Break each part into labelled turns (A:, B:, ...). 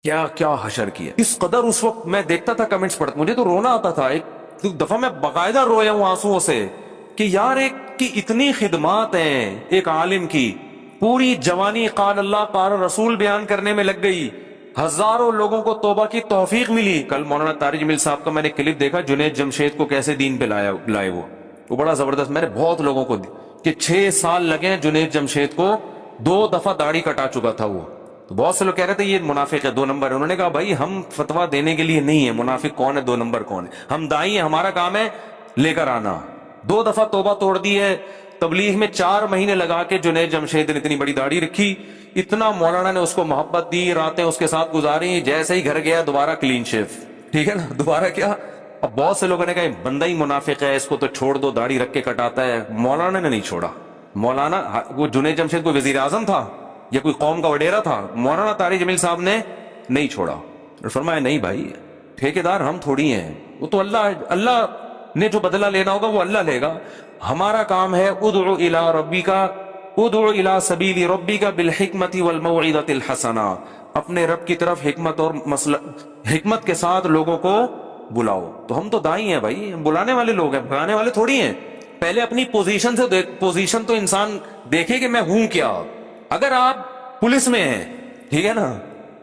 A: کیا کیا حشر کیا اس قدر. اس وقت میں دیکھتا تھا کمنٹس پڑھتا, مجھے تو رونا آتا تھا. ایک دفعہ میں باقاعدہ رویا ہوں آنسوؤں سے کہ یار ایک کی اتنی خدمات ہیں ایک عالم کی, پوری جوانی قال اللہ قال رسول بیان کرنے میں لگ گئی, ہزاروں لوگوں کو توبہ کی توفیق ملی. کل مولانا طارق جمیل صاحب کا میں نے کلپ دیکھا, جنید جمشید کو کیسے دین پہ لائے وہ بڑا زبردست. میں نے بہت لوگوں کو کہ 6 سال لگے جنید جمشید کو, 2 دفعہ داڑھی کٹا چکا تھا وہ. تو بہت سے لوگ کہہ رہے تھے یہ منافق ہے 2 نمبر ہے. انہوں نے کہا بھائی ہم فتویٰ دینے کے لیے نہیں ہے منافق کون ہے 2 نمبر کون ہے, ہم دائی ہیں, ہمارا کام ہے لے کر آنا. 2 دفعہ توبہ توڑ دی ہے. تبلیغ میں 4 مہینے لگا کے جنید جمشید نے اتنی بڑی داڑھی رکھی, اتنا مولانا نے اس کو محبت دی, راتیں اس کے ساتھ گزاری. جیسے ہی گھر گیا دوبارہ کلین شیف, ٹھیک ہے نا, دوبارہ کیا. اب بہت سے لوگوں نے کہا بندہ ہی منافق ہے, اس کو تو چھوڑ دو, داڑھی رکھ کے کٹاتا ہے. مولانا نے نہیں چھوڑا. مولانا وہ جنید جمشید کوئی وزیر اعظم تھا یا کوئی قوم کا وڈیرا تھا, مولانا طارق جمیل صاحب نے نہیں چھوڑا. فرمایا نہیں بھائی ٹھیکیدار ہم تھوڑی ہیں, وہ تو اللہ نے جو بدلہ لینا ہوگا وہ اللہ لے گا. ہمارا کام ہے ادعو الی ربک ادعو الی سبیل ربک بالحکمت والموعظۃ الحسنہ, اپنے رب کی طرف حکمت کے ساتھ لوگوں کو بلاؤ. تو ہم تو دائی ہیں بھائی, ہم بلانے والے لوگ ہیں, بلانے والے تھوڑی ہیں. پہلے اپنی پوزیشن تو انسان دیکھے کہ میں ہوں کیا. اگر آپ پولیس میں ہیں, ٹھیک ہے نا,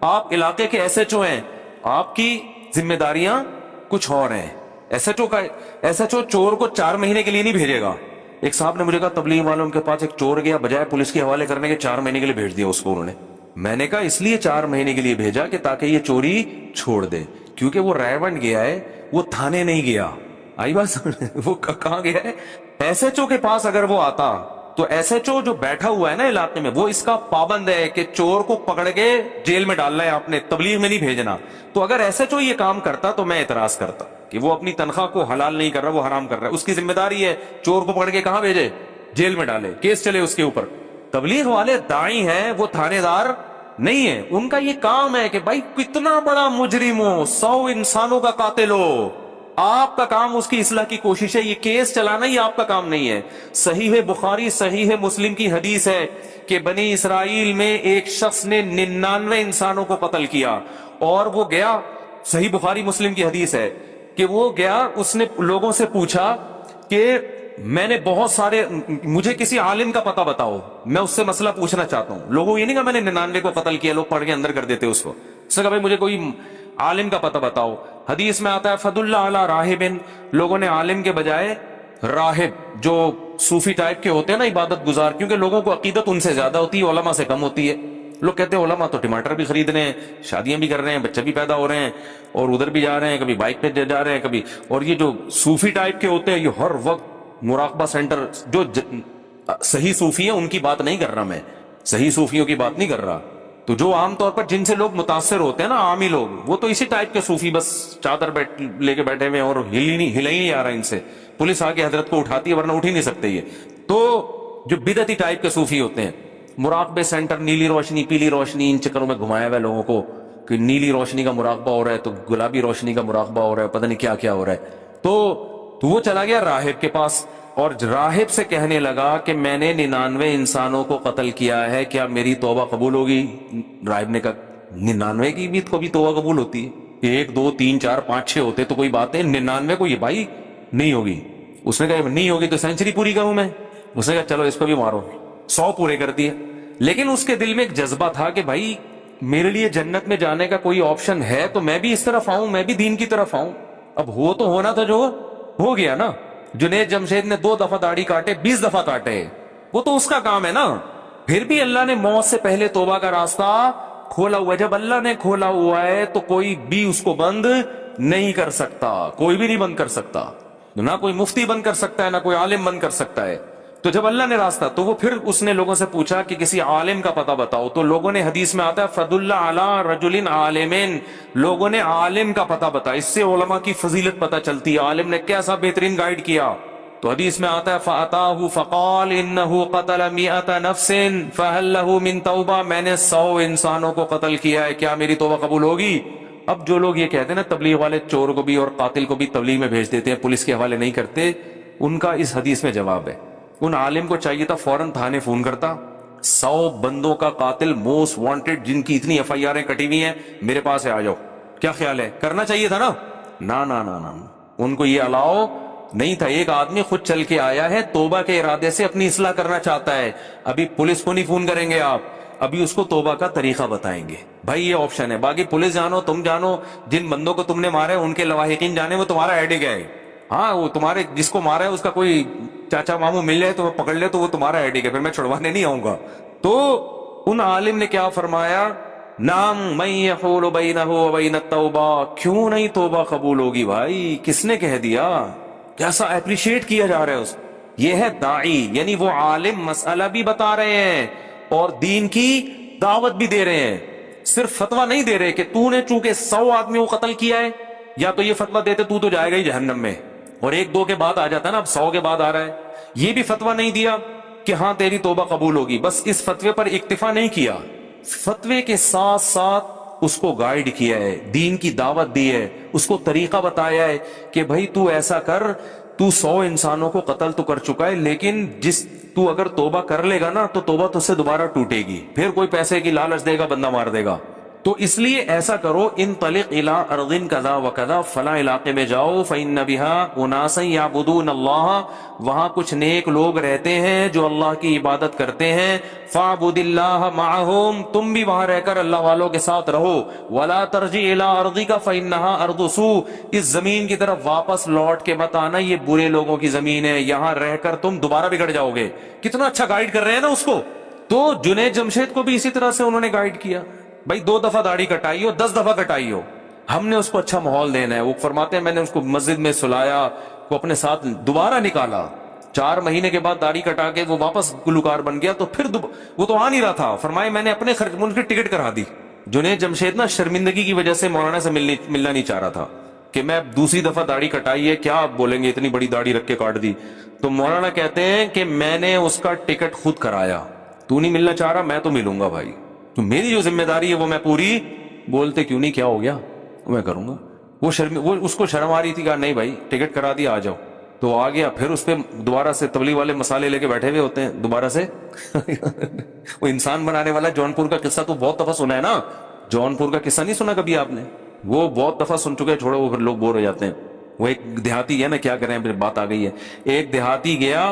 A: آپ علاقے کے ایس ایچ او ہیں, آپ کی ذمہ داریاں کچھ اور ہیں. ایس ایچ او چور کو 4 مہینے کے لیے نہیں بھیجے گا. ایک صاحب نے مجھے کہا تبلیغ والوں کے پاس ایک چور گیا, بجائے پولیس کے حوالے کرنے کے 4 مہینے کے لیے بھیج دیا اس کو انہوں نے. میں نے کہا اس لیے 4 مہینے کے لیے بھیجا کہ تاکہ یہ چوری چھوڑ دے, کیونکہ وہ رائے گیا ہے, وہ تھانے نہیں گیا. آئی بات وہ کہاں گیا ہے؟ ایس ایچ او کے پاس اگر وہ آتا تو ایس ایچ او جو بیٹھا ہوا ہے نا علاقے میں, وہ اس کا پابند ہے کہ چور کو پکڑ کے جیل میں ڈالنا ہے آپ نے, تبلیغ میں نہیں بھیجنا. تو اگر ایس ایچ او یہ کام کرتا تو میں اعتراض کرتا کہ وہ اپنی تنخواہ کو حلال نہیں کر رہا, وہ حرام کر رہا ہے. اس کی ذمہ داری ہے چور کو پکڑ کے کہاں بھیجے, جیل میں ڈالے, کیس چلے اس کے اوپر. تبلیغ والے دائی ہیں, وہ تھانے دار نہیں ہے. ان کا یہ کام ہے کہ بھائی کتنا بڑا مجرم ہو, 100 انسانوں کا قاتل ہو, آپ کا کام اس کی اصلاح کی کوشش ہے. یہ کیس چلانا ہی آپ کا کام نہیں ہے. صحیح بخاری صحیح مسلم کی حدیث ہے کہ بنی اسرائیل میں ایک شخص نے 99 انسانوں کو قتل کیا, اور وہ گیا, صحیح بخاری مسلم کی حدیث ہے کہ وہ گیا, اس نے لوگوں سے پوچھا کہ میں نے بہت سارے, مجھے کسی عالم کا پتہ بتاؤ, میں اس سے مسئلہ پوچھنا چاہتا ہوں. لوگوں یہ نہیں کہا میں نے 99 کو قتل کیا, لوگ پڑھ کے اندر کر دیتے اس کو. اس نے کہا بھائی مجھے کوئی عالم کا پتہ بتاؤ. حدیث میں آتا ہے فضل اللہ علی راہب, لوگوں نے عالم کے بجائے راہب جو صوفی ٹائپ کے ہوتے ہیں نا, عبادت گزار, کیونکہ لوگوں کو عقیدت ان سے زیادہ ہوتی ہے, علماء سے کم ہوتی ہے. لوگ کہتے ہیں علماء تو ٹماٹر بھی خرید رہے ہیں, شادیاں بھی کر رہے ہیں, بچے بھی پیدا ہو رہے ہیں, اور ادھر بھی جا رہے ہیں, کبھی بائک پہ جا رہے ہیں کبھی. اور یہ جو صوفی ٹائپ کے ہوتے ہیں یہ ہر وقت مراقبہ سینٹر, جو صحیح صوفی ہیں ان کی بات نہیں کر رہا میں, صحیح صوفیوں کی بات نہیں کر رہا. تو جو عام طور پر جن سے لوگ متاثر ہوتے ہیں نا عامی لوگ, وہ تو اسی ٹائپ کے صوفی, بس چادر لے کے بیٹھے ہوئے اور ہلا ہی نہیں آ رہا ان سے. پولیس آ کے حضرت کو اٹھاتی ہے ورنہ اٹھ ہی نہیں سکتے یہ. تو جو بدعتی ٹائپ کے صوفی ہوتے ہیں, مراقبے سینٹر, نیلی روشنی پیلی روشنی, ان چکروں میں گھمایا ہوا ہے لوگوں کو کہ نیلی روشنی کا مراقبہ ہو رہا ہے تو گلابی روشنی کا مراقبہ ہو رہا ہے, پتہ نہیں کیا کیا ہو رہا ہے. تو وہ چلا گیا راہب کے پاس, اور راہب سے کہنے لگا کہ میں نے 99 انسانوں کو قتل کیا ہے, کیا میری توبہ قبول ہوگی؟ راہب نے کہا 99 کی بھی تو کبھی توبہ قبول ہوتی ہے, 1 2 3 4 5 6 ہوتے تو کوئی بات ہے, 99 کو یہ بھائی نہیں ہوگی. اس نے کہا نہیں ہوگی تو سینچری پوری کروں میں. اس نے کہا چلو اس کو بھی مارو, 100 پورے کر دیے. لیکن اس کے دل میں ایک جذبہ تھا کہ بھائی میرے لیے جنت میں جانے کا کوئی آپشن ہے تو میں بھی اس طرف آؤں, میں بھی دین کی طرف آؤں. اب ہو تو ہونا تھا, جو ہو گیا نا. جنید جمشید نے 2 دفعہ داڑھی کاٹے, 20 دفعہ کاٹے, وہ تو اس کا کام ہے نا. پھر بھی اللہ نے موت سے پہلے توبہ کا راستہ کھولا ہوا ہے. جب اللہ نے کھولا ہوا ہے تو کوئی بھی اس کو بند نہیں کر سکتا, کوئی بھی نہیں بند کر سکتا, نہ کوئی مفتی بند کر سکتا ہے, نہ کوئی عالم بند کر سکتا ہے. تو جب اللہ نے راستہ, تو وہ پھر اس نے لوگوں سے پوچھا کہ کسی عالم کا پتہ بتاؤ, تو لوگوں نے, حدیث میں آتا ہے فضل علی رجل عالمین, لوگوں نے عالم کا پتہ بتایا. اس سے علماء کی فضیلت پتہ چلتی ہے, عالم نے کیسا بہترین گائیڈ کیا. تو حدیث میں آتا ہے فَأَتَاهُ فَقَالَ إِنَّهُ قَتَلَ 100 نَفْسٍ فَهَلْ لَهُ مِن تَوْبَةٍ, میں نے 100 انسانوں کو قتل کیا ہے, کیا میری توبہ قبول ہوگی؟ اب جو لوگ یہ کہتے ہیں نا تبلیغ والے چور کو بھی اور قاتل کو بھی تبلیغ میں بھیج دیتے ہیں, پولیس کے حوالے نہیں کرتے, ان کا اس حدیث میں جواب ہے. ان عالم کو چاہیے تھا فوراً تھانے فون کرتا, 100 بندوں کا قاتل موسٹ وانٹڈ جن کی اتنی FIR کٹی ہوئی ہیں میرے پاس آ جاؤ. کیا خیال ہے؟ کرنا چاہیے تھا نا. نا نا نا نا ان کو یہ الاؤ نہیں تھا. ایک آدمی خود چل کے آیا ہے, توبہ کے ارادے سے اپنی اصلاح کرنا چاہتا ہے. ابھی پولیس کو نہیں فون کریں گے آپ, ابھی اس کو توبہ کا طریقہ بتائیں گے. بھائی یہ آپشن ہے. باقی پولیس جانو, تم جانو, جن بندوں کو تم نے مارا ہے ان کے لواحقین جانے, وہ تمہارا ایڈک ہے. ہاں وہ تمہارے جس کو مارا ہے اس کا کوئی چاچا ماموں مل جائے تو پکڑ لے تو وہ تمہارا ایڈک ہے, پھر میں چھڑوانے نہیں آؤں گا. تو ان عالم نے کیا فرمایا, نام من یحول بینہ وبین التوبہ, کیوں نہیں توبہ قبول ہوگی بھائی؟ کس نے کہہ دیا؟ کیسا اپریشیٹ کیا جا رہا ہے اس. یہ ہے داعی, یعنی وہ عالم مسئلہ بھی بتا رہے ہیں اور دین کی دعوت بھی دے رہے ہیں. صرف فتویٰ نہیں دے رہے کہ تو نے چونکہ 100 آدمیوں کو قتل کیا ہے, یا تو یہ فتویٰ دیتے تو جائے گا ہی جہنم میں, اور 1-2 کے بعد آ جاتا نا, اب 100 کے بعد آ رہا ہے. یہ بھی فتویٰ نہیں دیا کہ ہاں تیری توبہ قبول ہوگی. بس اس فتوے پر اکتفا نہیں کیا, فتوے کے ساتھ ساتھ اس کو گائیڈ کیا ہے, دین کی دعوت دی ہے, اس کو طریقہ بتایا ہے کہ بھائی تو ایسا کر, تو 100 انسانوں کو قتل تو کر چکا ہے, لیکن تو اگر توبہ کر لے گا نا تو توبہ تجھ سے دوبارہ ٹوٹے گی, پھر کوئی پیسے کی لالچ دے گا, بندہ مار دے گا. تو اس لیے ایسا کرو, انطلق الی ارض کذا وکذا, فلاں علاقے میں جاؤ, فإن بها اناسا یعبدون اللہ, وہاں کچھ نیک لوگ رہتے ہیں جو اللہ کی عبادت کرتے ہیں. فاعبد اللہ معہم, تم بھی وہاں رہ کر اللہ والوں کے ساتھ رہو. ولا ترجع الی ارضک فإنها ارض سوء, اس زمین کی طرف واپس لوٹ کے مت آنا, یہ برے لوگوں کی زمین ہے, یہاں رہ کر تم دوبارہ بگڑ جاؤ گے. کتنا اچھا گائیڈ کر رہے ہیں نا اس کو. تو جنید جمشید کو بھی اسی طرح سے انہوں نے گائیڈ کیا, بھائی 2 دفعہ داڑھی کٹائی ہو, 10 دفعہ کٹائی ہو, ہم نے اس کو اچھا ماحول دینا ہے. وہ فرماتے ہیں میں نے اس کو مسجد میں سلایا, کو اپنے ساتھ دوبارہ نکالا, 4 مہینے کے بعد داڑھی کٹا کے وہ واپس گلوکار بن گیا. تو پھر وہ تو آ نہیں رہا تھا, فرمائے میں نے اپنے خرچ میں ان کی ٹکٹ کرا دی. جنید جمشید نا شرمندگی کی وجہ سے مولانا سے ملنا نہیں چاہ رہا تھا کہ میں دوسری دفعہ داڑھی کٹائی ہے, کیا آپ بولیں گے اتنی بڑی داڑھی رکھ کے کاٹ دی. تو مولانا کہتے ہیں کہ میں نے اس کا ٹکٹ خود کرایا, تو نہیں ملنا چاہ رہا, میں تو ملوں گا بھائی, تو میری جو ذمہ داری ہے وہ میں پوری. بولتے کیوں نہیں, کیا ہو گیا, میں کروں گا. وہ اس کو شرم آ رہی تھی, کہا نہیں بھائی ٹکٹ کرا دیا, آ جاؤ. تو آ گیا. پھر اس پہ دوبارہ سے تبلیغ والے مسالے لے کے بیٹھے ہوئے ہوتے ہیں دوبارہ سے. وہ انسان بنانے والا جونپور کا قصہ تو بہت دفعہ سنا ہے نا. جونپور کا قصہ نہیں سنا کبھی آپ نے؟ وہ بہت دفعہ سن چکے, چھوڑو وہ پھر لوگ بور ہو جاتے ہیں. وہ ایک دیہاتی ہے نا, کیا کریں, پھر بات آ گئی ہے. ایک دیہاتی گیا,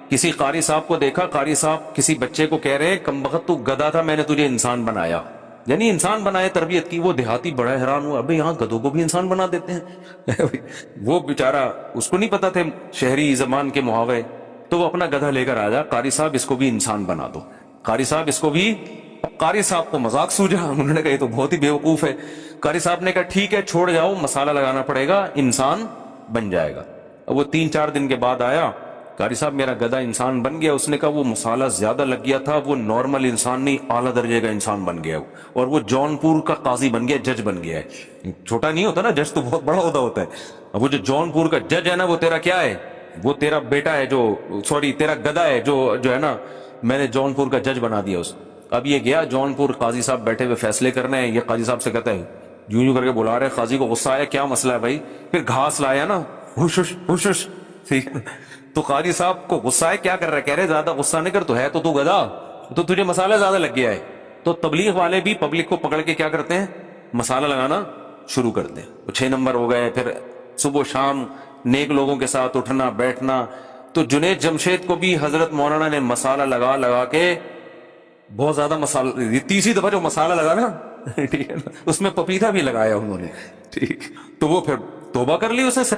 A: کسی قاری صاحب کو دیکھا, قاری صاحب کسی بچے کو کہہ رہے ہیں کم بخت تو گدھا تھا, میں نے تجھے انسان بنایا, یعنی انسان بنائے, تربیت کی. وہ دیہاتی بڑا حیران ہوا, ابھی یہاں گدھوں کو بھی انسان بنا دیتے ہیں. وہ بیچارہ اس کو نہیں پتا تھے شہری زبان کے محاورے, تو وہ اپنا گدھا لے کر آیا, قاری صاحب اس کو بھی انسان بنا دو, قاری صاحب اس کو بھی. قاری صاحب کو مذاق سوجا, انہوں نے کہا یہ تو بہت ہی بیوقوف ہے. قاری صاحب نے کہا ٹھیک ہے چھوڑ جاؤ, مسالہ لگانا پڑے گا, انسان بن جائے گا. اب وہ 3-4 دن کے بعد آیا, قاری صاحب میرا گدھا انسان بن گیا. اس نے کہا وہ مسالہ زیادہ لگ گیا تھا, وہ نارمل انسان نہیں اعلیٰ درجے کا انسان بن گیا, اور وہ جونپور کا قاضی بن گیا, جج بن گیا ہے. چھوٹا نہیں ہوتا نا, جج تو بہت بڑا عہدہ ہوتا ہے. اب وہ جو جونپور کا جج ہے نا, وہ تیرا کیا ہے, وہ تیرا بیٹا ہے, جو سوری تیرا گدھا ہے, جو ہے نا, میں نے جونپور کا جج بنا دیا اس. اب یہ گیا جونپور, قاضی صاحب بیٹھے ہوئے فیصلے کرنے ہیں. یہ قاضی صاحب سے کہتا ہے, یوں کر کے بلا رہے, قاضی کو غصہ آیا, کیا مسئلہ ہے بھائی؟ پھر گھاس لایا نا, ہوش ہوش ہوش, ٹھیک ہے. تو قاضی صاحب کو غصہ ہے, کیا کر رہا ہے, کہہ رہے زیادہ غصہ نہیں کر, تو ہے تو گدھا, تو تجھے مسالہ زیادہ لگ گیا ہے. تو تبلیغ والے بھی پبلک کو پکڑ کے کیا کرتے ہیں, مسالہ لگانا شروع کرتے ہیں. 6 نمبر ہو گئے, پھر صبح شام نیک لوگوں کے ساتھ اٹھنا بیٹھنا. تو جنید جمشید کو بھی حضرت مولانا نے مسالہ لگا کے بہت زیادہ مسالہ, تیسری دفعہ جو مسالہ لگا نا, ٹھیک ہے نا, اس میں پپیتا بھی لگایا انہوں نے, ٹھیک. تو وہ پھر توبہ کر لی اس نے.